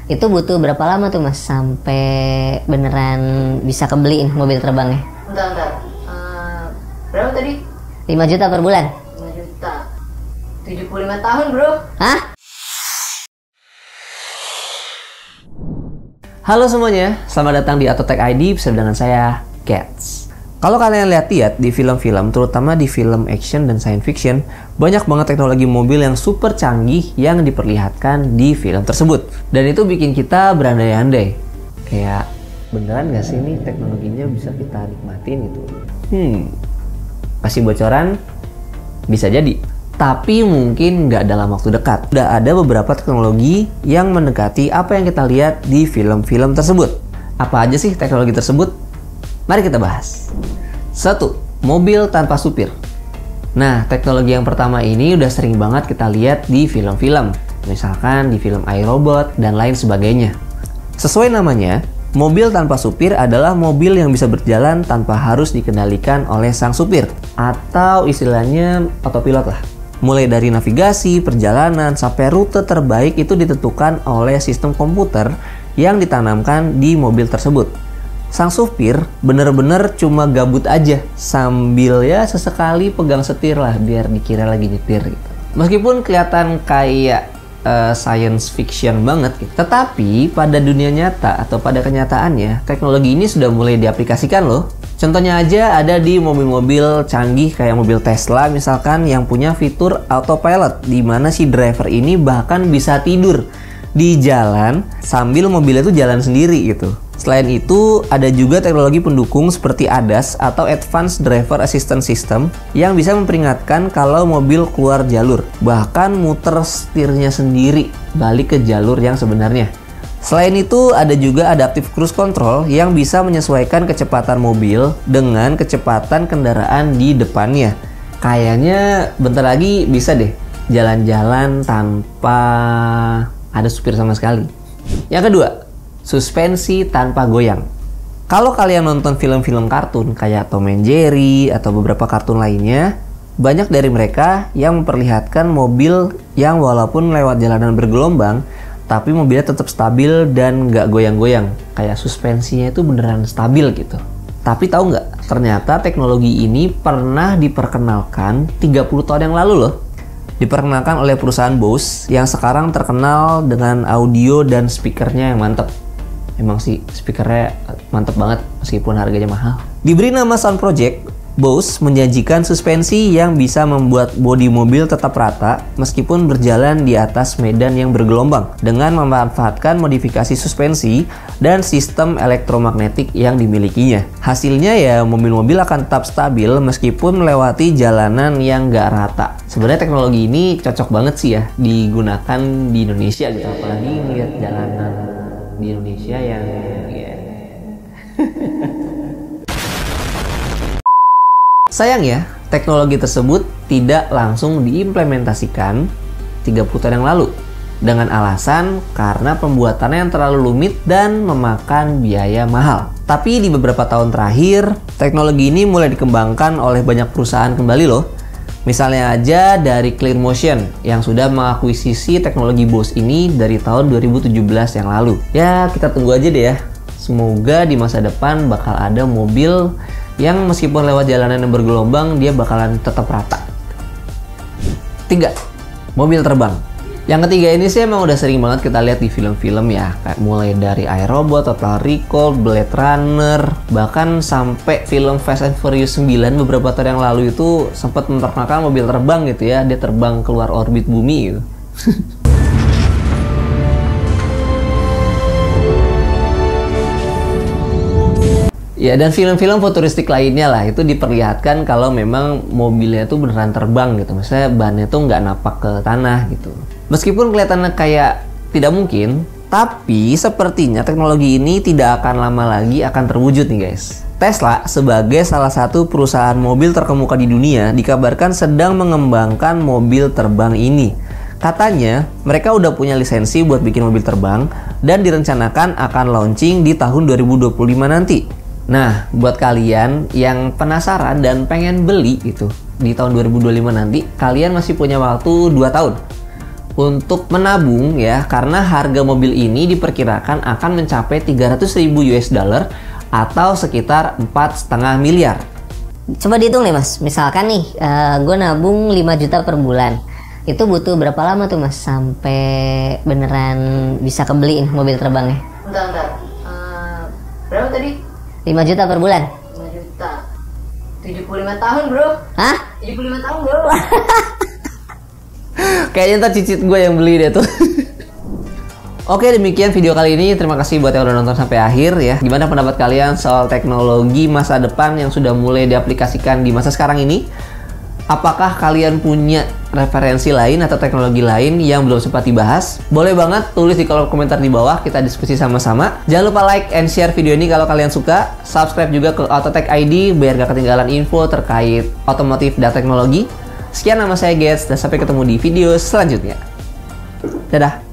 Itu butuh berapa lama tuh Mas sampai beneran bisa kebeliin mobil terbangnya? Bentar. Berapa tadi? 5 juta per bulan. 5 juta. 75 tahun, bro. Hah? Halo semuanya, selamat datang di Autotech ID bersama dengan saya, Cats. Kalau kalian lihat di film-film, terutama di film action dan science fiction, banyak banget teknologi mobil yang super canggih yang diperlihatkan di film tersebut. Dan itu bikin kita berandai-andai. Kayak, beneran gak sih nih teknologinya bisa kita nikmatin gitu? Kasih bocoran? Bisa jadi. Tapi mungkin nggak dalam waktu dekat. Udah ada beberapa teknologi yang mendekati apa yang kita lihat di film-film tersebut. Apa aja sih teknologi tersebut? Mari kita bahas. 1. Mobil tanpa supir. Nah, teknologi yang pertama ini udah sering banget kita lihat di film-film. Misalkan di film iRobot dan lain sebagainya. Sesuai namanya, mobil tanpa supir adalah mobil yang bisa berjalan tanpa harus dikendalikan oleh sang supir. Atau istilahnya autopilot lah. Mulai dari navigasi, perjalanan, sampai rute terbaik itu ditentukan oleh sistem komputer yang ditanamkan di mobil tersebut. Sang supir bener-bener cuma gabut aja sambil ya sesekali pegang setir lah biar dikira lagi nyetir gitu. Meskipun kelihatan kayak science fiction banget gitu. Tetapi pada dunia nyata atau pada kenyataannya teknologi ini sudah mulai diaplikasikan loh. Contohnya aja ada di mobil-mobil canggih kayak mobil Tesla misalkan yang punya fitur autopilot di mana si driver ini bahkan bisa tidur di jalan sambil mobilnya tuh jalan sendiri gitu. Selain itu, ada juga teknologi pendukung seperti ADAS atau Advanced Driver Assistance System yang bisa memperingatkan kalau mobil keluar jalur, bahkan muter setirnya sendiri balik ke jalur yang sebenarnya. Selain itu, ada juga Adaptive Cruise Control yang bisa menyesuaikan kecepatan mobil dengan kecepatan kendaraan di depannya. Kayaknya bentar lagi bisa deh jalan-jalan tanpa ada supir sama sekali. Yang kedua, suspensi tanpa goyang. Kalau kalian nonton film-film kartun kayak Tom and Jerry atau beberapa kartun lainnya, banyak dari mereka yang memperlihatkan mobil yang walaupun lewat jalanan bergelombang, tapi mobilnya tetap stabil dan nggak goyang-goyang. Kayak suspensinya itu beneran stabil gitu. Tapi tahu nggak, ternyata teknologi ini pernah diperkenalkan 30 tahun yang lalu loh. Diperkenalkan oleh perusahaan Bose yang sekarang terkenal dengan audio dan speakernya yang mantep. Emang sih speakernya mantep banget meskipun harganya mahal. Diberi nama Sound Project, Bose menjanjikan suspensi yang bisa membuat bodi mobil tetap rata meskipun berjalan di atas medan yang bergelombang dengan memanfaatkan modifikasi suspensi dan sistem elektromagnetik yang dimilikinya. Hasilnya ya mobil-mobil akan tetap stabil meskipun melewati jalanan yang nggak rata. Sebenarnya teknologi ini cocok banget sih ya digunakan di Indonesia gitu. Apalagi ngeliat jalanan di Indonesia yang ya. Sayang ya, teknologi tersebut tidak langsung diimplementasikan 30 tahun yang lalu dengan alasan karena pembuatannya yang terlalu rumit dan memakan biaya mahal. Tapi di beberapa tahun terakhir, teknologi ini mulai dikembangkan oleh banyak perusahaan kembali loh. Misalnya aja dari ClearMotion yang sudah mengakuisisi teknologi Bose ini dari tahun 2017 yang lalu. Ya, kita tunggu aja deh ya. Semoga di masa depan bakal ada mobil yang meskipun lewat jalanan yang bergelombang, dia bakalan tetap rata. 3. Mobil terbang. Yang ketiga ini sih emang udah sering banget kita lihat di film-film ya. Kayak mulai dari iRobot, Total Recall, Blade Runner, bahkan sampai film Fast and Furious 9 beberapa tahun yang lalu itu sempat memperkenalkan mobil terbang gitu ya. Dia terbang keluar orbit bumi gitu. Ya, dan film-film futuristik lainnya lah itu diperlihatkan kalau memang mobilnya tuh beneran terbang gitu. Maksudnya bannya tuh nggak napak ke tanah gitu. Meskipun kelihatannya kayak tidak mungkin, tapi sepertinya teknologi ini tidak akan lama lagi akan terwujud nih guys. Tesla sebagai salah satu perusahaan mobil terkemuka di dunia dikabarkan sedang mengembangkan mobil terbang ini. Katanya mereka udah punya lisensi buat bikin mobil terbang dan direncanakan akan launching di tahun 2025 nanti. Nah, buat kalian yang penasaran dan pengen beli gitu di tahun 2025 nanti, kalian masih punya waktu 2 tahun. untuk menabung ya, karena harga mobil ini diperkirakan akan mencapai 300.000 US dollar atau sekitar 4,5 miliar. Coba dihitung nih mas, misalkan nih gue nabung 5 juta per bulan. Itu butuh berapa lama tuh mas sampai beneran bisa kebeliin mobil terbangnya? Bentar. Berapa tadi? 5 juta per bulan. 5 juta. 75 tahun bro. Hah? 75 tahun bro. Kayaknya ntar cicit gue yang beli deh tuh. Oke, demikian video kali ini. Terima kasih buat yang udah nonton sampai akhir ya. Gimana pendapat kalian soal teknologi masa depan yang sudah mulai diaplikasikan di masa sekarang ini? Apakah kalian punya referensi lain atau teknologi lain yang belum sempat dibahas? Boleh banget tulis di kolom komentar di bawah, kita diskusi sama-sama. Jangan lupa like and share video ini kalau kalian suka. Subscribe juga ke Autotech ID biar gak ketinggalan info terkait otomotif dan teknologi. Sekian, nama saya Gets dan sampai ketemu di video selanjutnya. Dadah.